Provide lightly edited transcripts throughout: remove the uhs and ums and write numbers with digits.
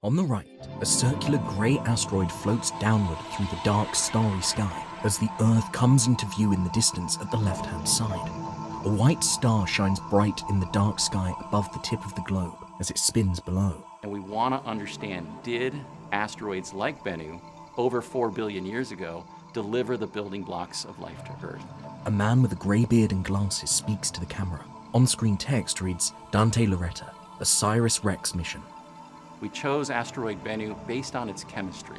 On the right, a circular grey asteroid floats downward through the dark, starry sky as the Earth comes into view in the distance at the left-hand side. A white star shines bright in the dark sky above the tip of the globe as it spins below. And we want to understand, did asteroids like Bennu, over 4 billion years ago, deliver the building blocks of life to Earth? A man with a grey beard and glasses speaks to the camera. On-screen text reads, Dante Loretta, OSIRIS-REx mission. We chose asteroid Bennu based on its chemistry.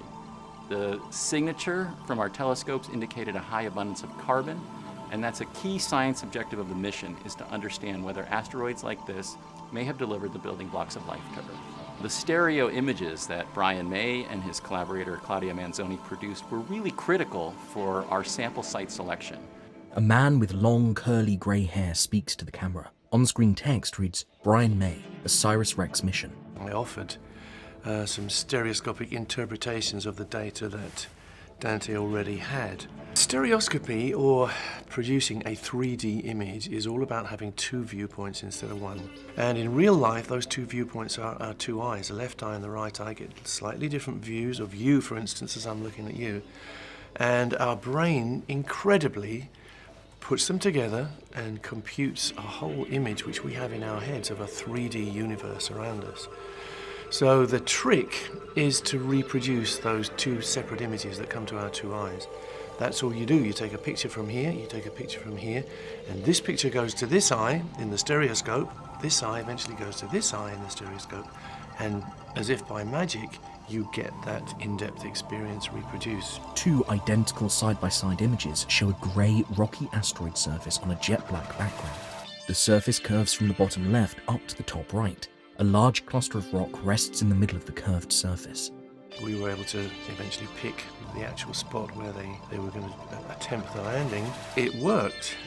The signature from our telescopes indicated a high abundance of carbon, and that's a key science objective of the mission, is to understand whether asteroids like this may have delivered the building blocks of life to Earth. The stereo images that Brian May and his collaborator Claudia Manzoni produced were really critical for our sample site selection. A man with long, curly grey hair speaks to the camera. On-screen text reads, Brian May, OSIRIS-REx mission. I offered some stereoscopic interpretations of the data that Dante already had. Stereoscopy, or producing a 3D image, is all about having two viewpoints instead of one. And in real life, those two viewpoints are two eyes. The left eye and the right eye get slightly different views of you, for instance, as I'm looking at you. And our brain, incredibly, puts them together and computes a whole image which we have in our heads of a 3D universe around us. So the trick is to reproduce those two separate images that come to our two eyes. That's all you do. You take a picture from here, you take a picture from here, and this picture goes to this eye in the stereoscope, this eye eventually goes to this eye in the stereoscope, and as if by magic, you get that in-depth experience reproduced. Two identical side-by-side images show a grey, rocky asteroid surface on a jet-black background. The surface curves from the bottom left up to the top right. A large cluster of rock rests in the middle of the curved surface. We were able to eventually pick the actual spot where they were going to attempt the landing. It worked.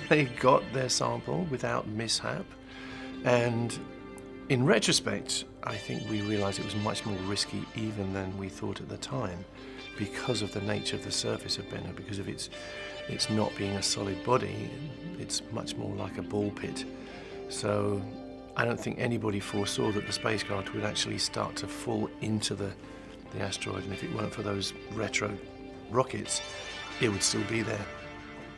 They got their sample without mishap, and in retrospect, I think we realized it was much more risky even than we thought at the time, because of the nature of the surface of Bennu, because of its not being a solid body. It's much more like a ball pit. So I don't think anybody foresaw that the spacecraft would actually start to fall into the asteroid, and if it weren't for those retro rockets, it would still be there.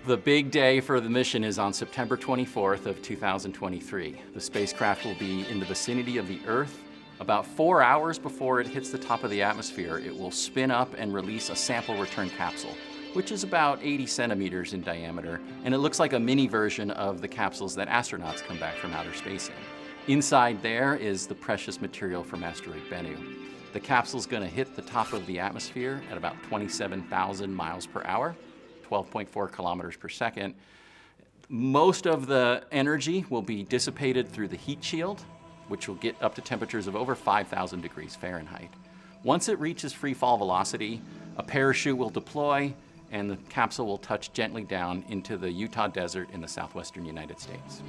The big day for the mission is on September 24th of 2023. The spacecraft will be in the vicinity of the Earth. About 4 hours before it hits the top of the atmosphere, it will spin up and release a sample return capsule, which is about 80 centimeters in diameter, and it looks like a mini version of the capsules that astronauts come back from outer space in. Inside there is the precious material from asteroid Bennu. The capsule's going to hit the top of the atmosphere at about 27,000 miles per hour, 12.4 kilometers per second. Most of the energy will be dissipated through the heat shield, which will get up to temperatures of over 5,000 degrees Fahrenheit. Once it reaches free fall velocity, a parachute will deploy and the capsule will touch gently down into the Utah desert in the southwestern United States.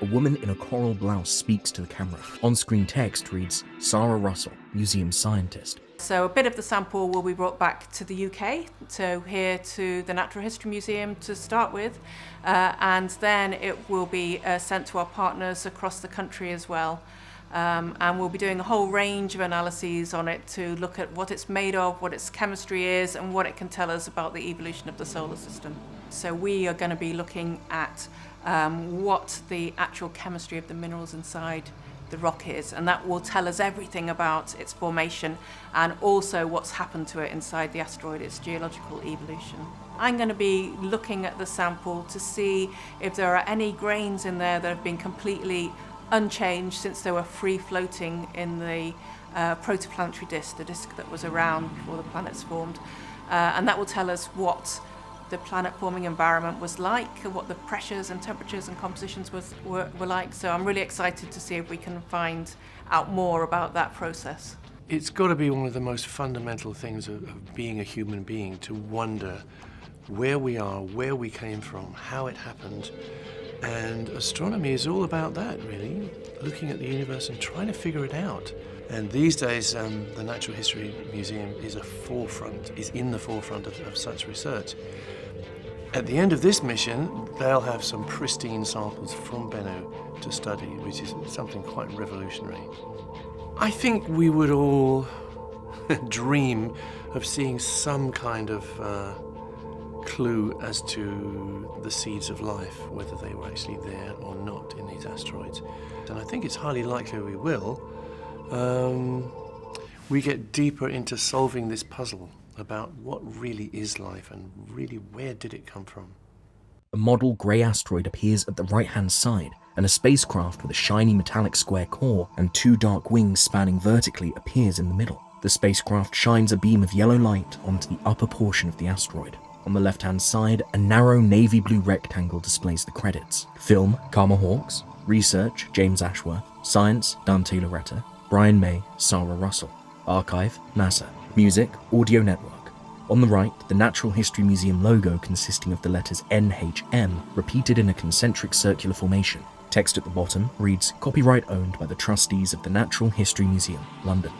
A woman in a coral blouse speaks to the camera. On-screen text reads, Sarah Russell, museum scientist. So a bit of the sample will be brought back to the UK, so here to the Natural History Museum to start with, and then it will be sent to our partners across the country as well. And we'll be doing a whole range of analyses on it to look at what it's made of, what its chemistry is, and what it can tell us about the evolution of the solar system. So we are going to be looking at what the actual chemistry of the minerals inside the rock is, and that will tell us everything about its formation and also what's happened to it inside the asteroid, its geological evolution. I'm going to be looking at the sample to see if there are any grains in there that have been completely unchanged since they were free floating in the protoplanetary disk, the disk that was around before the planets formed. And that will tell us what the planet-forming environment was like, what the pressures and temperatures and compositions were like. So I'm really excited to see if we can find out more about that process. It's got to be one of the most fundamental things of being a human being, to wonder where we are, where we came from, how it happened. And astronomy is all about that, really, looking at the universe and trying to figure it out. And these days, the Natural History Museum is in the forefront of such research. At the end of this mission, they'll have some pristine samples from Bennu to study, which is something quite revolutionary. I think we would all dream of seeing some kind of clue as to the seeds of life, whether they were actually there or not in these asteroids. And I think it's highly likely we will. We get deeper into solving this puzzle about what really is life and really where did it come from. A model grey asteroid appears at the right-hand side, and a spacecraft with a shiny metallic square core and 2 dark wings spanning vertically appears in the middle. The spacecraft shines a beam of yellow light onto the upper portion of the asteroid. On the left-hand side, a narrow navy blue rectangle displays the credits. Film, Karma Hawks. Research, James Ashworth. Science, Dante Loretta. Brian May, Sarah Russell. Archive, NASA. Music, Audio Network. On the right, the Natural History Museum logo consisting of the letters NHM repeated in a concentric circular formation. Text at the bottom reads, "Copyright owned by the trustees of the Natural History Museum, London."